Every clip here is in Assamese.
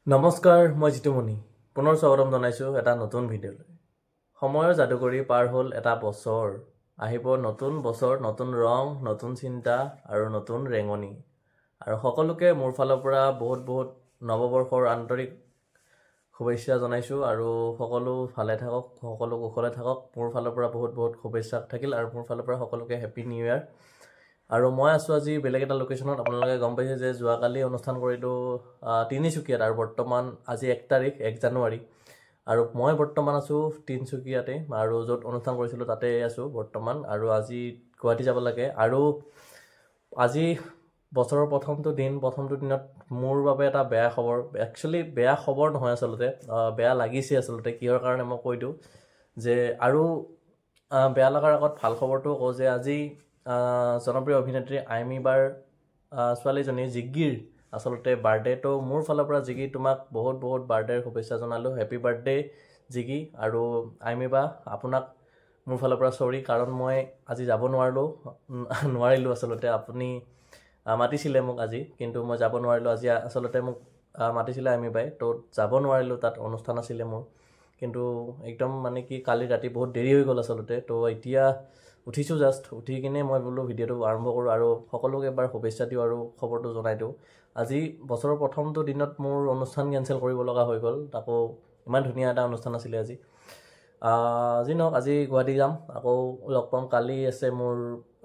নমস্কাৰ মই জিতুমণি পুনৰ স্বাগতম জনাইছো এটা নতুন ভিডিঅ'লৈ সময়ৰ যাদুকৰী পাৰ হ'ল এটা বছৰ আহিব নতুন বছৰ নতুন ৰং নতুন চিন্তা আৰু নতুন ৰেঙনি আৰু সকলোকে মোৰ ফালৰ পৰা বহুত নৱবৰ্ষৰ আন্তৰিক শুভেচ্ছা জনাইছো আৰু সকলো ভালে থাকক সকলো কুশলে থাকক মোৰ ফালৰ পৰা বহুত শুভেচ্ছা থাকিল আৰু মোৰ ফালৰ পৰা সকলোকে হেপী নিউ ইয়াৰ আৰু মই আছো আজি বেলেগ এটা লোকেশনত আপোনালোকে গম পাইছে যে যোৱাকালি অনুষ্ঠান কৰিলো তিনিচুকীয়াত আৰু বৰ্তমান আজি 1 তাৰিখ 1 জানুৱাৰী আৰু মই বৰ্তমান আছো তিনিচুকীয়াতে আৰু য'ত অনুষ্ঠান কৰিছিলো তাতে আছো বৰ্তমান আৰু আজি গুৱাহাটী যাব লাগে আৰু আজি বছৰৰ প্ৰথমটো দিনত মোৰ বাবে এটা বেয়া খবৰ একচুয়ালি বেয়া খবৰ নহয় আচলতে বেয়া লাগিছে আচলতে কিহৰ কাৰণে মই কৈ দিও যে আৰু বেয়া লগাৰ আগত ভাল খবৰটো কও যে আজি জনপ্ৰিয় অভিনেত্ৰী আইমিবাৰ ছোৱালীজনী জিগিৰ আসলতে বাৰ্থডে তো মোৰ ফালৰ পৰা জিগি তোমাক বহুত বাৰ্থডেৰ শুভেচ্ছা জনালো হেপী বাৰ্থডে জিগি আৰু আইমিবা আপোনাক মোৰ ফালৰ পৰা সৰি কাৰণ মই আজি যাব নোৱাৰিলো আসলতে আপুনি মাতিছিলে মোক আজি কিন্তু মই যাব নোৱাৰিলো আজি আসলতে মোক মাতিছিলে আইমিবাই তো যাব নোৱাৰিলো তাত অনুষ্ঠান আছিল মোৰ কিন্তু একদম মানে কি কালি ৰাতি বহুত দেৰি হৈ গল আসলতে তো এতিয়া উঠিছো জাস্ট উঠি কিনে মই বলো ভিডিওটো আৰম্ভ কৰো আৰু সকলোকে এবাৰ শুভেচ্ছা দিও আৰু খবৰটো জনাই দিও আজি বছৰৰ প্ৰথমটো দিনত মোৰ অনুষ্ঠান কেনসেল কৰিব লগা হৈ গল তাকো ইমান ধুনিয়া এটা অনুষ্ঠান আছিল আজি গুৱাহাটী যাম আকৌ লগ পাম কালি আছে মোৰ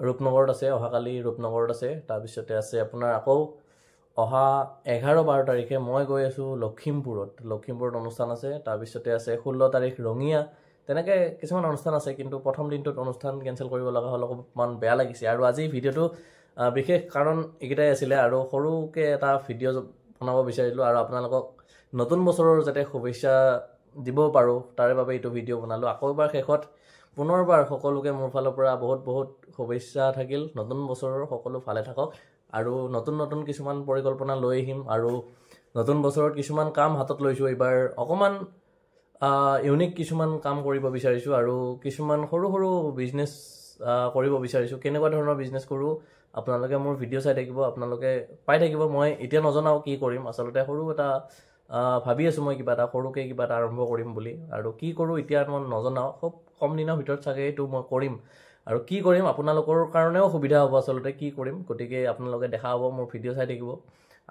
ৰূপনগৰত আছে অহাকালি ৰূপনগৰত আছে তাৰ পিছতে আছে আপোনাৰ আকৌ অহা 11-12 তাৰিখে মই গৈ আছো লখিমপুৰত অনুষ্ঠান আছে তাৰ পিছতে আছে 16 তাৰিখ ৰঙিয়া তেনেকে কিছুমান অনুষ্ঠান আছে কিন্তু প্ৰথম দিনটোত অনুষ্ঠান কেনসেল কৰিব লগা হল অকমান বেয়া লাগিছে আৰু আজি ভিডিওটো বিশেষ কাৰণ একিটাই আছিল আৰু সৰুকে এটা ভিডিও বনাব বিচাৰিলো আৰু আপোনালোকক নতুন বছৰৰ যাতে শুভেচ্ছা দিব পাৰো তাৰে বাবে এইটো ভিডিও বনালো আকৌ এবাৰ শেষত পুনৰবাৰ সকলোকে মোৰ ফালৰ পৰা বহুত শুভেচ্ছা থাকিল নতুন বছৰৰ সকলো ভালে থাকক আৰু নতুন কিছুমান পৰিকল্পনা লৈ আহিম আৰু নতুন বছৰত কিছুমান কাম হাতত লৈছো এবাৰ অকমান ইউনিক কিছুমান কাম কৰিব বিচাৰিছো আৰু কিছুমান সৰু বিজনেস কৰিব বিচাৰিছো কেনেকুৱা ধৰণৰ বিজনেস কৰো আপোনালোকে মোৰ ভিডিও চাই থাকিব আপোনালোকে পাই থাকিব মই এতিয়া নজনাও কি কৰিম আসলতে সৰু এটা ভাবি আছো মই কিবা এটা সৰুকে কিবা এটা আৰম্ভ কৰিম বুলি আৰু কি কৰো এতিয়া মই নজনাও খুব কম দিনৰ ভিতৰত চাগে এটো মই কৰিম আৰু কি কৰিম আপোনালোকৰ কাৰণেও সুবিধা হ'ব আসলতে কি কৰিম গটিকে আপোনালোকে দেখা হ'ব মোৰ ভিডিও চাই থাকিব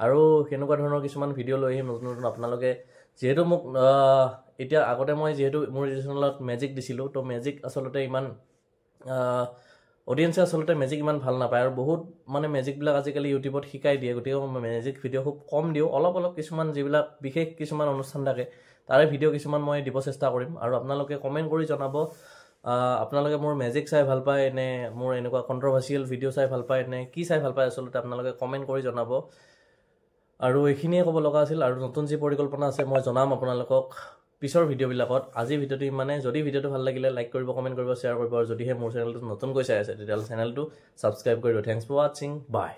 আৰু কেনেকুৱা ধৰণৰ কিছুমান ভিডিও লৈ আহিম নতুন আপোনালোকে যেহেতু মোক এতিয়া আগতে মই যেহেতু মোৰ চেনেলত মেজিক দিছিলো তো মেজিক আসলতে ইমান অডিয়েন্সে আসলতে মেজিক ইমান ভাল নাপায় আৰু বহুত মানে মেজিক বিলাক আজিকালি ইউটিউবত শিকাই দিয়ে গটিকে মেজিক ভিডিও খুব কম দিও অলপ কিছুমান যিবিলাক বিশেষ কিছুমান অনুষ্ঠান থাকে তাৰে ভিডিও কিছুমান মই দিব চেষ্টা কৰিম আৰু আপোনালোকে কমেন্ট কৰি জনাব আপোনালোকে মোৰ মেজিক চাই ভাল পায় নে মোৰ এনেকুৱা কন্ট্ৰভাৰ্চিয়েল ভিডিও চাই ভাল পায় নে কি চাই ভাল পায় আসলতে আপোনালোকে কমেন্ট কৰি জনাব আৰু এইখিনিয়ে ক'ব লগা আছিল আৰু নতুন যি পৰিকল্পনা আছে মই জনাম আপোনালোকক পিছৰ ভিডিও বিলাকত আজি ভিডিওটো মানে যদি ভিডিওটো ভাল লাগিলে লাইক কৰিব কমেন্ট কৰিব শেয়াৰ কৰিব আৰু যদিহে মোৰ চেনেলটো নতুনকৈ চাই আছে তেতিয়াহ'লে চেনেলটো সাবস্ক্ৰাইব কৰিব থ্যাঙ্কস ফৰ ওয়াচিং বাই